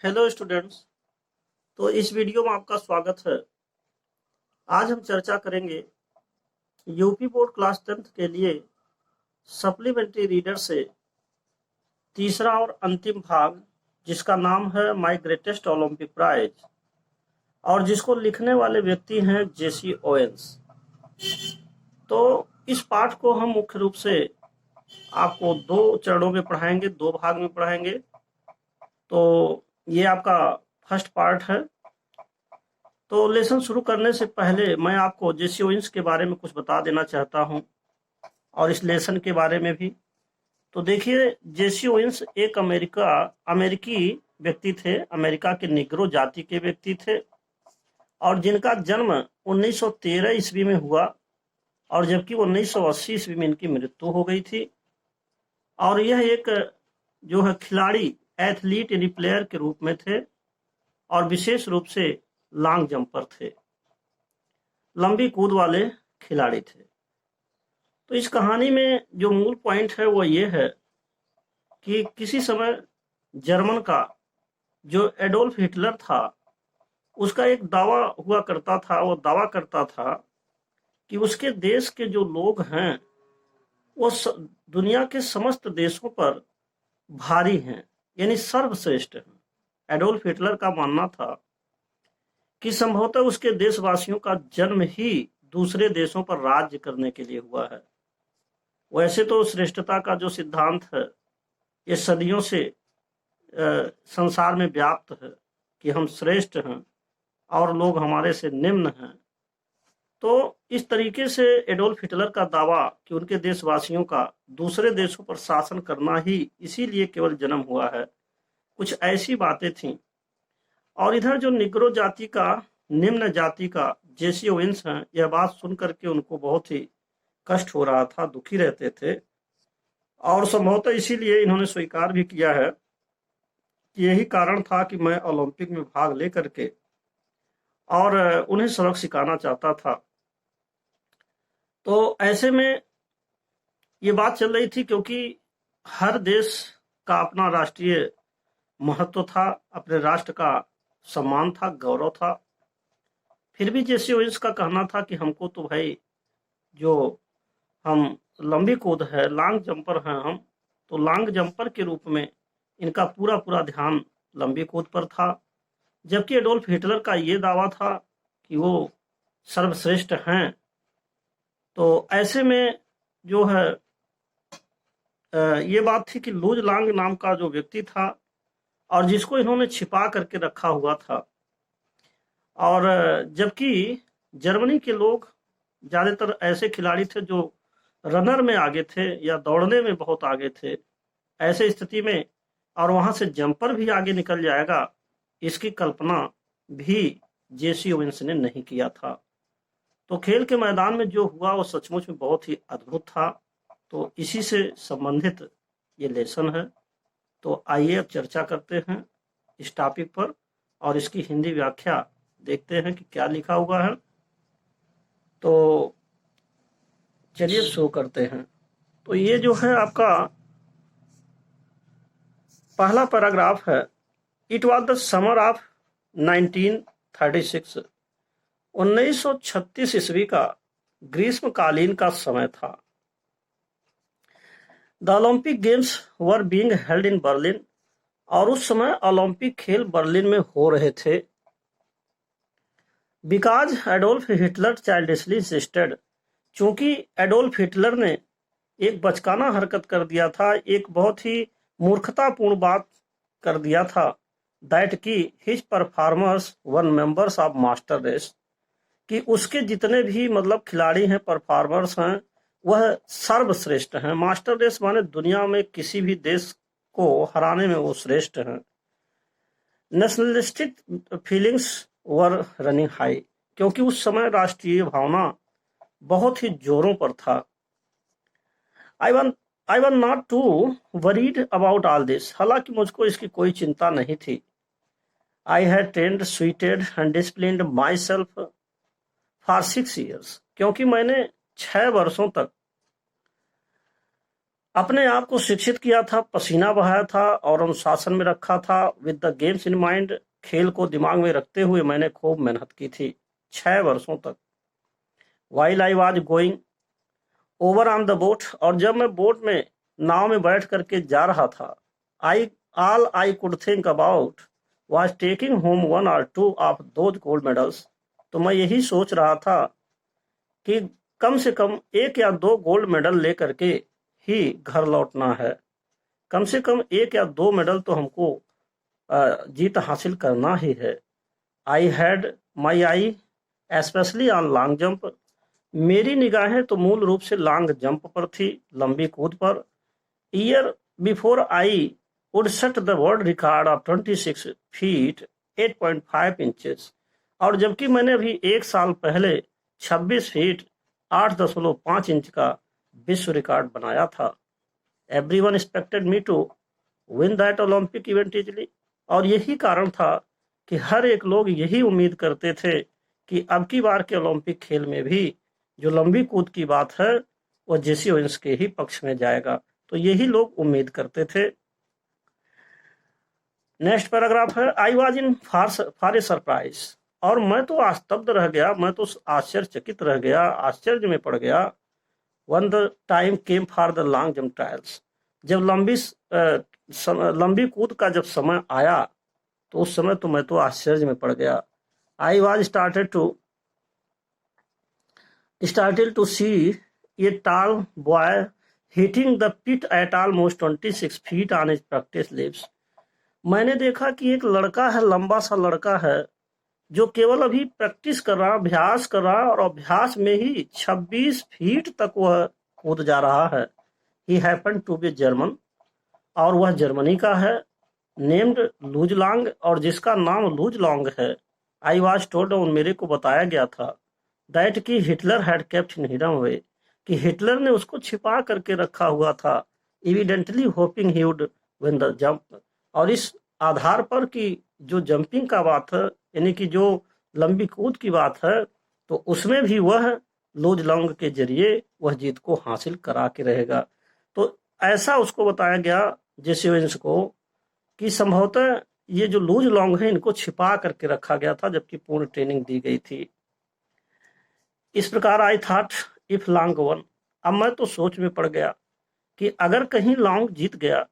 Hello students. तो इस video में आपका स्वागत है। आज हम चर्चा करेंगे यूपी बोर्ड क्लास 10th के लिए सप्लीमेंट्री रीडर से तीसरा और अंतिम भाग, जिसका नाम है माय ग्रेटेस्ट ओलंपिक प्राइज, और जिसको लिखने वाले व्यक्ति हैं जेसी ओवेंस। तो इस पाठ को हम मुख्य रूप से आपको दो चरणों में पढ़ाएंगे, दो भाग में पढ़ाएंगे। तो ये आपका फर्स्ट पार्ट है। तो लेसन शुरू करने से पहले मैं आपको जेसी ओवेंस के बारे में कुछ बता देना चाहता हूं, और इस लेसन के बारे में भी। तो देखिए, जेसी ओवेंस एक अमेरिकी व्यक्ति थे, अमेरिका के निग्रो जाति के व्यक्ति थे, और जिनका जन्म 1913 ईस्वी में हुआ, और जबकि 1980 ईस्वी में इनकी मृत्यु हो गई थी। और यह एक जो है खिलाड़ी, एथलीट यानी प्लेयर के रूप में थे, और विशेष रूप से लॉन्ग जंपर थे, लंबी कूद वाले खिलाड़ी थे। तो इस कहानी में जो मूल पॉइंट है वो ये है कि किसी समय जर्मन का जो एडोल्फ हिटलर था, उसका एक दावा हुआ करता था। वो दावा करता था कि उसके देश के जो लोग हैं वो दुनिया के समस्त देशों पर भारी हैं, यानी सर्वश्रेष्ठ हैं। एडोल्फ हिटलर का मानना था कि संभवतः उसके देशवासियों का जन्म ही दूसरे देशों पर राज्य करने के लिए हुआ है। वैसे तो श्रेष्ठता का जो सिद्धांत है ये सदियों से संसार में व्याप्त है कि हम श्रेष्ठ हैं और लोग हमारे से निम्न हैं। तो इस तरीके से एडोल्फ हिटलर का दावा कि उनके देशवासियों का दूसरे देशों पर शासन करना ही इसीलिए केवल जन्म हुआ है, कुछ ऐसी बातें थीं। और इधर जो निग्रो जाति का, निम्न जाति का जेसी ओवेंस हैं, यह बात सुन करके उनको बहुत ही कष्ट हो रहा था, दुखी रहते थे, और संभवतः इसीलिए इन्होंने स्वीकार भी किया है कि यही कारण था कि मैं ओलंपिक में भाग लेकर के और उन्हें सबक सिखाना चाहता था। तो ऐसे में ये बात चल रही थी, क्योंकि हर देश का अपना राष्ट्रीय महत्व था, अपने राष्ट्र का सम्मान था, गौरव था। फिर भी जेसी ओवेंस का कहना था कि हमको तो भाई, जो हम लंबी कूद है, लॉन्ग जंपर हैं हम, तो लॉन्ग जंपर के रूप में इनका पूरा पूरा ध्यान लंबी कूद पर था। जबकि एडोल्फ हिटलर का ये दावा था कि वो सर्वश्रेष्ठ हैं। तो ऐसे में जो है ये बात थी कि लूज लांग नाम का जो व्यक्ति था, और जिसको इन्होंने छिपा करके रखा हुआ था, और जबकि जर्मनी के लोग ज़्यादातर ऐसे खिलाड़ी थे जो रनर में आगे थे या दौड़ने में बहुत आगे थे। ऐसे स्थिति में और वहां से जंपर भी आगे निकल जाएगा, इसकी कल्पना भी जेसी ओवेंस ने नहीं किया था। तो खेल के मैदान में जो हुआ वो सचमुच में बहुत ही अद्भुत था। तो इसी से संबंधित ये लेसन है। तो आइए अब चर्चा करते हैं इस टॉपिक पर, और इसकी हिंदी व्याख्या देखते हैं कि क्या लिखा हुआ है। तो चलिए शुरू करते हैं। तो ये जो है आपका पहला पैराग्राफ है। It was the summer of 1936। 1936 ईस्वी का ग्रीष्मकालीन का समय था। The Olympic games were being held in Berlin, और उस समय ओलंपिक खेल बर्लिन में हो रहे थे। Because Adolf Hitler childishly insisted, चूंकि एडोल्फ हिटलर ने एक बचकाना हरकत कर दिया था, एक बहुत ही मूर्खतापूर्ण बात कर दिया था, दैट की his performers one members of master race, कि उसके जितने भी मतलब खिलाड़ी हैं, परफॉर्मर्स हैं, वह सर्वश्रेष्ठ हैं। मास्टर रेस माने दुनिया में किसी भी देश को हराने में वो श्रेष्ठ हैं। Nationalistic feelings were running high, क्योंकि उस समय राष्ट्रीय भावना बहुत ही जोरों पर था। I won not too worried about all this, हालांकि मुझको इसकी कोई चिंता नहीं थी। I had trained, sweated and disciplined myself for 6 years, क्योंकि मैंने 6 वर्षों तक अपने आप को शिक्षित किया था, पसीना बहाया था और अनुशासन में रखा था। With the games in mind, खेल को दिमाग में रखते हुए मैंने खूब मेहनत की थी 6 वर्षों तक। While I was going over on the boat, और जब मैं बोट में नाव में बैठ करके जा रहा था, I all I could think about was taking home 1 or 2 of those gold medals. तो मैं यही सोच रहा था कि कम से कम 1 या 2 गोल्ड मेडल लेकर के ही घर लौटना है। कम से कम 1 या 2 मेडल तो हमको जीत हासिल करना ही है। I had my I specially on long jump, मेरी निगाहें तो मूल रूप से लॉन्ग जंप पर थी, लंबी कूद पर। Year before I would set the world record of 26 feet 8.5 inches, और जबकि मैंने अभी 1 साल पहले 26 फीट 8.5 इंच का विश्व रिकॉर्ड बनाया था। Everyone expected me to win that Olympic event easily, और यही कारण था कि हर एक लोग यही उम्मीद करते थे कि अब की बार के ओलंपिक खेल में भी जो लंबी कूद की बात है वह जेसी ओवेंस के ही पक्ष में जाएगा। तो यही लोग उम्मीद करते थे। नेक्स्ट पैराग्राफ है, I was in for a surprise, और मैं तो आस्तब्ध रह गया, मैं तो आश्चर्यचकित रह गया, आश्चर्य में पड़ गया। One the time came for the long jump trials, जब लंबी कूद का जब समय आया तो उस समय तो मैं तो आश्चर्य में पड़ गया। I was started to see a tall boy hitting the pit at almost 26 feet on his practice laps. मैंने देखा कि एक लड़का है, लंबा सा लड़का है, जो केवल अभी प्रैक्टिस कर रहा, अभ्यास कर रहा, और अभ्यास में ही 26 फीट तक वह कूद जा रहा है। He happened to be German, और वह जर्मनी का है, नेम्ड लूज लॉन्ग, और जिसका नाम लूज लॉन्ग है। आई वॉज टोल्ड, और मेरे को बताया गया था, दैट कि Hitler had kept in hidden way, कि हिटलर ने उसको छिपा करके रखा हुआ था। Evidently hoping he would win the jump, और इस आधार पर कि जो जंपिंग का बात है, यानी कि जो लंबी कूद की बात है, तो उसमें भी वह लूज लॉन्ग के जरिए वह जीत को हासिल करा के रहेगा। तो ऐसा उसको बताया गया जेसी ओवेंस को कि संभवतः ये जो लूज लॉन्ग है इनको छिपा करके रखा गया था, जबकि पूर्ण ट्रेनिंग दी गई थी। इस प्रकार I thought if long one, अब मैं तो सोच में पड़ गया कि अगर कहीं लॉन्ग जीत गया,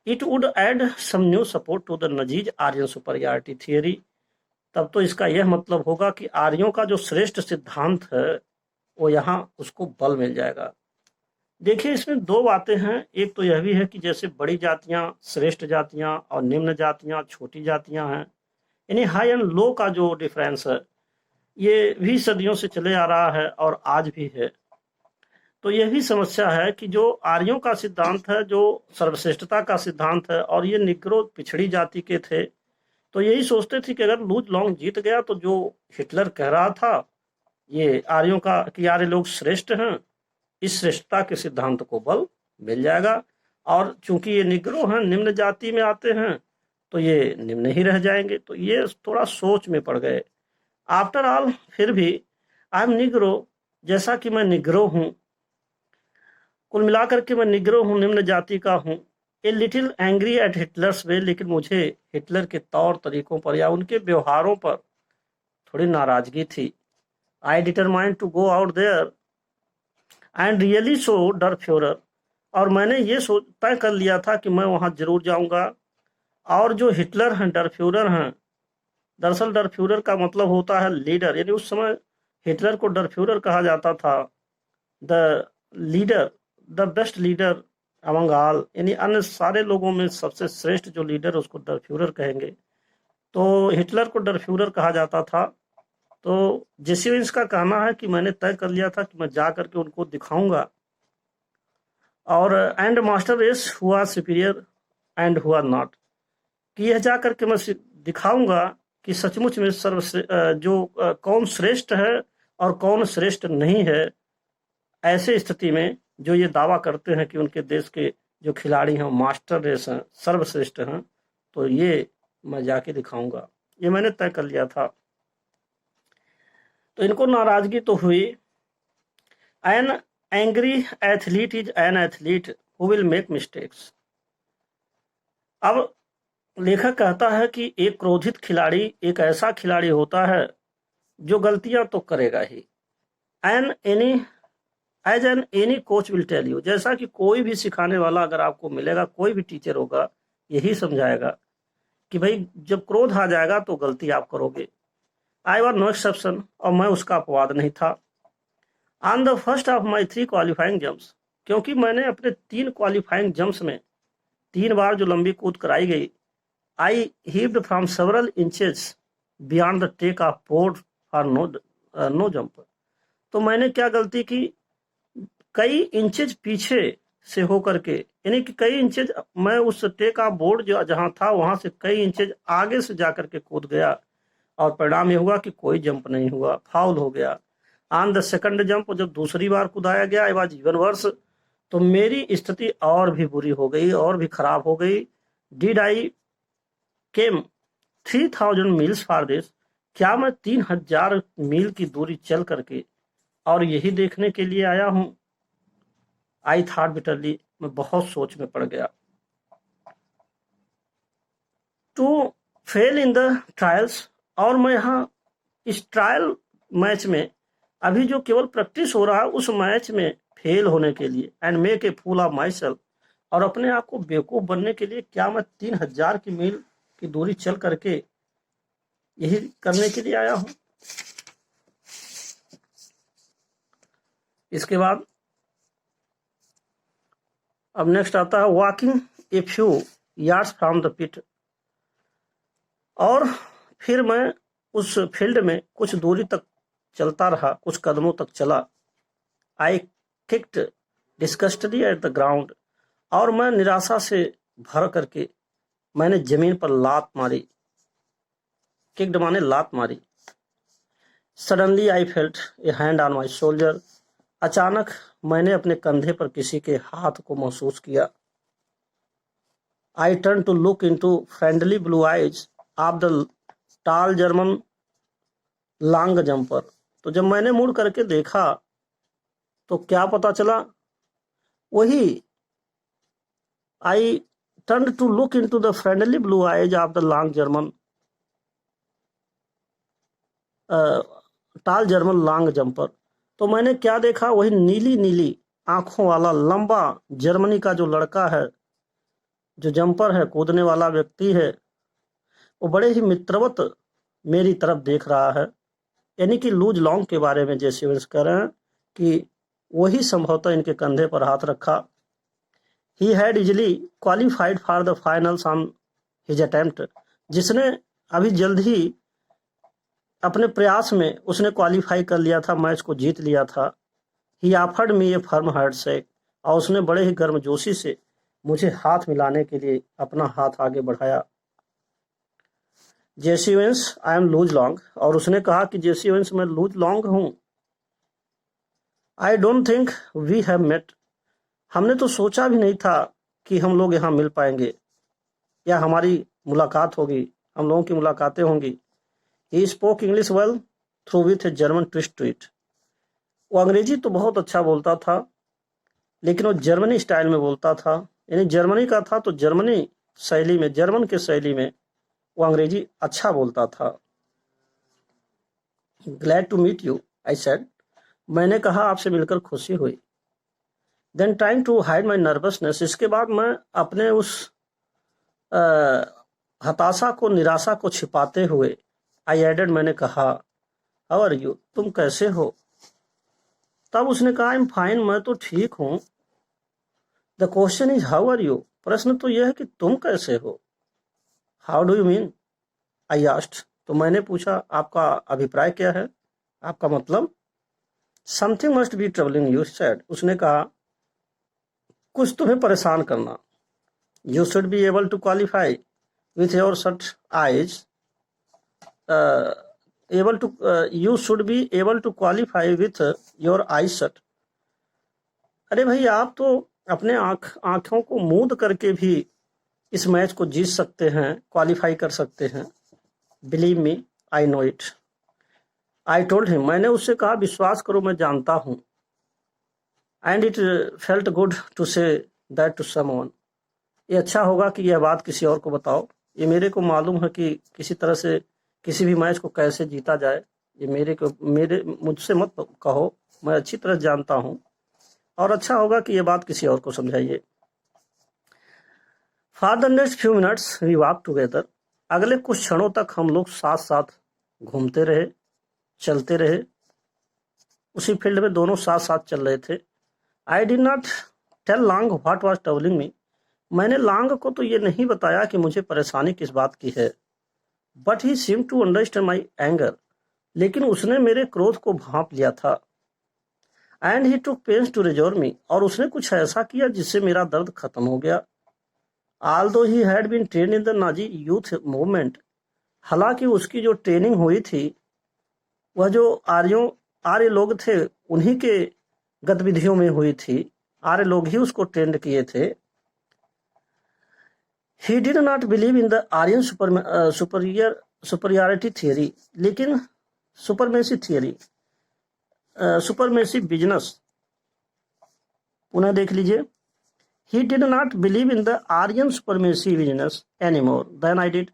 it would add some new support to the Nazis Aryan superiority theory, तब तो इसका यह मतलब होगा कि आर्यों का जो श्रेष्ठ सिद्धांत है वो यहाँ उसको बल मिल जाएगा। देखिए, इसमें 2 बातें हैं। एक तो यह भी है कि जैसे बड़ी जातियां श्रेष्ठ जातियां और निम्न जातियां छोटी जातियां हैं, यानी हाई एंड लो का जो डिफरेंस है ये भी सदियों से चले आ रहा है और आज भी है। तो यह भी समस्या है कि जो आर्यों का सिद्धांत है, जो सर्वश्रेष्ठता का सिद्धांत है, और ये निग्रो पिछड़ी जाति के थे, तो यही सोचते थे कि अगर लूज लॉन्ग जीत गया तो जो हिटलर कह रहा था ये आर्यों का कि आर्य लोग श्रेष्ठ हैं, इस श्रेष्ठता के सिद्धांत को बल मिल जाएगा, और चूंकि ये निग्रो हैं, निम्न जाति में आते हैं, तो ये निम्न ही रह जाएंगे। तो ये थोड़ा सोच में पड़ गए। आफ्टर ऑल फिर भी आई एम निग्रो, जैसा कि मैं निग्रो हूं, कुल मिलाकर के मैं निग्रो हूं, निम्न जाति का हूं। A little angry at Hitler's way, लेकिन मुझे हिटलर के तौर तरीकों पर या उनके व्यवहारों पर थोड़ी नाराजगी थी। I determined to go out there and really show der Führer, और मैंने ये तय कर लिया था कि मैं वहां जरूर जाऊंगा। और जो हिटलर हैं, डर फ्यूरर हैं, दरअसल डर फ्यूरर का मतलब होता है लीडर, यानी उस समय हिटलर को डर फ्यूरर कहा जाता था। The leader, the best leader among all, यानी अन्य सारे लोगों में सबसे श्रेष्ठ जो लीडर उसको डर फ्यूरर कहेंगे। तो हिटलर को डर फ्यूरर कहा जाता था। तो जेसी ओवेंस का कहना है कि मैंने तय कर लिया था कि मैं जा करके उनको दिखाऊंगा, और एंड मास्टर रेस हुआ सुपीरियर एंड हुआ नॉट, कि यह जा करके मैं दिखाऊंगा कि सचमुच में कौन श्रेष्ठ है और कौन श्रेष्ठ नहीं है। ऐसे स्थिति में जो ये दावा करते हैं कि उनके देश के जो खिलाड़ी हैं मास्टर रेस हैं, सर्वश्रेष्ठ हैं, तो ये मैं जाके दिखाऊंगा, ये मैंने तय कर लिया था। तो इनको नाराजगी तो हुई। An angry athlete is an athlete, who will make mistakes। अब लेखक कहता है कि एक क्रोधित खिलाड़ी एक ऐसा खिलाड़ी होता है जो गलतियां तो करेगा ही। As an any coach will tell you, जैसा कि कोई भी सिखाने वाला अगर आपको मिलेगा, कोई भी टीचर होगा, यही समझाएगा कि भाई जब क्रोध आ जाएगा तो गलती आप करोगे। आई वॉज नो एक्सेप्शन, और मैं उसका अपवाद नहीं था। On the first of my 3 qualifying jumps, क्योंकि मैंने अपने 3 क्वालिफाइंग जंप्स में 3 बार जो लंबी कूद कराई गई, I heaved from several inches beyond the take off board for no jump. तो मैंने क्या गलती की, कई इंचेज पीछे से होकर के, यानी कि कई इंचेज मैं उस टेक ऑफ बोर्ड जो जहां था वहां से कई इंचेज आगे से जाकर के कूद गया, और परिणाम यह हुआ कि कोई जंप नहीं हुआ, फाउल हो गया। ऑन द सेकंड जंप, जब दूसरी बार कूदाया गया, आई वाज इवन वर्स, तो मेरी स्थिति और भी बुरी हो गई, और भी खराब हो गई। Did I came 3000 meals for this, क्या मैं 3000 मील की दूरी चल करके और यही देखने के लिए आया हूं। आई थॉट बिटरली, मैं बहुत सोच में पड़ गया। To fail in the trials, और मैं यहाँ इस ट्रायल मैच में, अभी जो केवल प्रैक्टिस हो रहा है, उस मैच में फेल होने के लिए, and make a fool of myself, और अपने आप को बेवकूफ बनने के लिए, क्या मैं 3000 की मील की दूरी चल करके यही करने के लिए आया हूं। इसके बाद अब नेक्स्ट आता है walking a few yards from the pit, और फिर मैं उस फील्ड में कुछ दूरी तक चलता रहा, कुछ कदमों तक चला। आई किक्ड डिस्गस्टेडली एट द ग्राउंड, और मैं निराशा से भर करके मैंने जमीन पर लात मारी। किक्ड माने लात मारी। Suddenly I felt A hand on my shoulder, अचानक मैंने अपने कंधे पर किसी के हाथ को महसूस किया। I turn to look into friendly blue eyes of the tall German long jumper, तो जब मैंने मुड़ करके देखा तो क्या पता चला, वही I turn to look into the friendly blue eyes of the long German tall German long jumper, तो मैंने क्या देखा, वही नीली नीली आंखों वाला लंबा जर्मनी का जो लड़का है, जो जंपर है, कूदने वाला व्यक्ति है, वो बड़े ही मित्रवत मेरी तरफ देख रहा है। यानी कि लूज लॉन्ग के बारे में जैसे वे कह रहे हैं कि वही संभवतः इनके कंधे पर हाथ रखा। He had easily qualified for the finals on his attempt, जिसने अभी जल्द ही अपने प्रयास में उसने क्वालिफाई कर लिया था, मैच को जीत लिया था। ही ऑफर्ड मी ए फर्म हैंडशेक, और उसने बड़े ही गर्मजोशी से मुझे हाथ मिलाने के लिए अपना हाथ आगे बढ़ाया। Jesse Owens I am Luz Long, और उसने कहा कि जेसी वेंस मैं लूज लॉन्ग हूं। I don't think we have met, हमने तो सोचा भी नहीं था कि हम लोग यहाँ मिल पाएंगे या हमारी मुलाकात होगी, हम लोगों की मुलाकातें होंगी। He spoke English well through with a German twist to it, वो अंग्रेजी तो बहुत अच्छा बोलता था, लेकिन वो जर्मनी स्टाइल में बोलता था, यानी जर्मनी का था तो जर्मनी शैली में, जर्मन के शैली में वो अंग्रेजी अच्छा बोलता था। Glad to meet you I said, मैंने कहा आपसे मिलकर खुशी हुई। Then trying to hide my nervousness, इसके बाद मैं अपने उस हताशा को, निराशा को छिपाते हुए, आई एडेड, मैंने कहा हाउ आर यू, तुम कैसे हो। तब उसने कहा आई एम फाइन, मैं तो ठीक हूं। The question is how are you, प्रश्न तो यह है कि तुम कैसे हो। How do you mean I asked, तो मैंने पूछा आपका अभिप्राय क्या है, आपका मतलब। Something must be troubling you said, उसने कहा कुछ तुम्हें परेशान करना। You should be able to qualify with your shut eyes, you should be able to qualify with your eyes shut. अरे भाई आप तो अपने आंखों को मूंद करके भी इस मैच को जीत सकते हैं, क्वालिफाई कर सकते हैं। Believe me I know it, I told him, मैंने उससे कहा विश्वास करो मैं जानता हूं। And it felt good to say that to someone. ये अच्छा होगा कि यह बात किसी और को बताओ। ये मेरे को मालूम है कि किसी तरह से किसी भी मैच को कैसे जीता जाए। ये मेरे मुझसे मत कहो, मैं अच्छी तरह जानता हूँ। और अच्छा होगा कि यह बात किसी और को समझाइए। For the next few minutes we walk together. अगले कुछ क्षणों तक हम लोग साथ साथ घूमते रहे, चलते रहे। उसी फील्ड में दोनों साथ साथ चल रहे थे। I did not tell Long what was troubling me. मैंने लॉन्ग को तो ये नहीं बताया कि मुझे परेशानी किस बात की है। But he seem to understand my anger. लेकिन उसने मेरे क्रोध को भांप लिया था। And he took pains to reassure me. और उसने कुछ ऐसा किया जिससे मेरा दर्द खत्म हो गया। Although he had been trained in the Nazi youth movement, हालांकि उसकी जो ट्रेनिंग हुई थी वह जो आर्य लोग थे उन्हीं के गतिविधियों में हुई थी। आर्य लोग ही उसको ट्रेंड किए थे। He did not believe in the Aryan superiority theory, लेकिन सुपरमेसी बिजनेस, पुनः देख लीजिए। He did not believe in the Aryan supremacy business anymore than I did.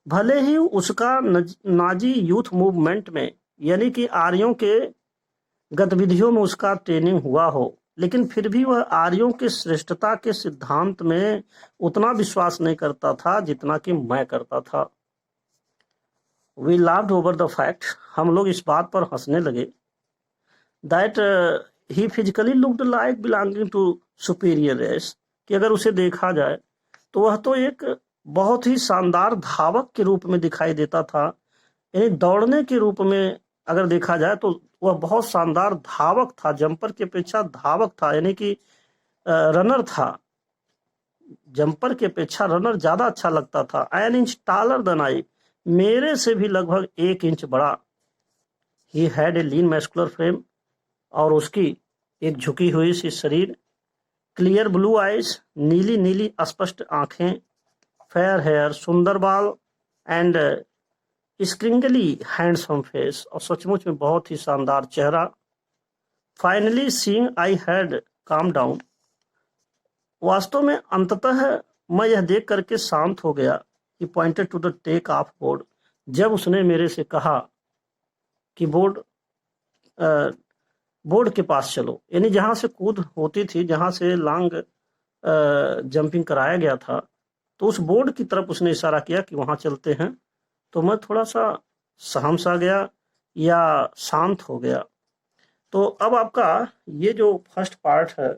भले ही उसका नाजी यूथ मूवमेंट में यानी कि आर्यों के गतिविधियों में उसका ट्रेनिंग हुआ हो, लेकिन फिर भी वह आर्यों के श्रेष्ठता के सिद्धांत में उतना विश्वास नहीं करता था जितना कि मैं करता था। We laughed over the fact, हम लोग इस बात पर हंसने लगे, that he physically looked like belonging to superior race, कि अगर उसे देखा जाए तो वह तो एक बहुत ही शानदार धावक के रूप में दिखाई देता था। यानी दौड़ने के रूप में अगर देखा जाए तो वह बहुत शानदार धावक था, जंपर की अपेक्षा धावक था, यानी कि रनर था। जंपर की अपेक्षा रनर ज्यादा अच्छा लगता था। An inch taller than I, मेरे से भी लगभग 1 इंच बड़ा। He had a lean muscular frame, और उसकी एक झुकी हुई सी शरीर, क्लियर ब्लू आइज, नीली नीली स्पष्ट आंखें, फेयर हेयर, सुंदर बाल, एंड स्क्रिंगली हैंडसम फेस, और सचमुच में बहुत ही शानदार चेहरा। Finally seeing I had calm down, वास्तव में अंततः मैं यह देख करके शांत हो गया। He pointed to the take off board, जब उसने मेरे से कहा कि बोर्ड के पास चलो, यानी जहां से कूद होती थी, जहां से लॉन्ग जंपिंग कराया गया था, तो उस बोर्ड की तरफ उसने इशारा किया कि वहां चलते हैं। तो मैं थोड़ा सा सहम सा गया या शांत हो गया। तो अब आपका ये जो फर्स्ट पार्ट है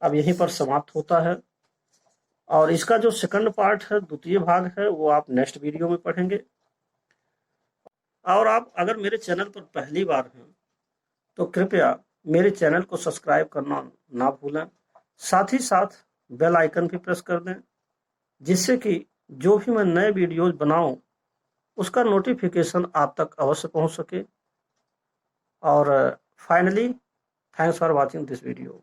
अब यहीं पर समाप्त होता है, और इसका जो सेकंड पार्ट है, द्वितीय भाग है, वो आप नेक्स्ट वीडियो में पढ़ेंगे। और आप अगर मेरे चैनल पर पहली बार हैं तो कृपया मेरे चैनल को सब्सक्राइब करना ना भूलें। साथ ही साथ बेल आइकन भी प्रेस कर दें, जिससे कि जो भी मैं नए वीडियोज बनाऊं उसका नोटिफिकेशन आप तक अवश्य पहुंच सके। और finally, thanks for watching this video.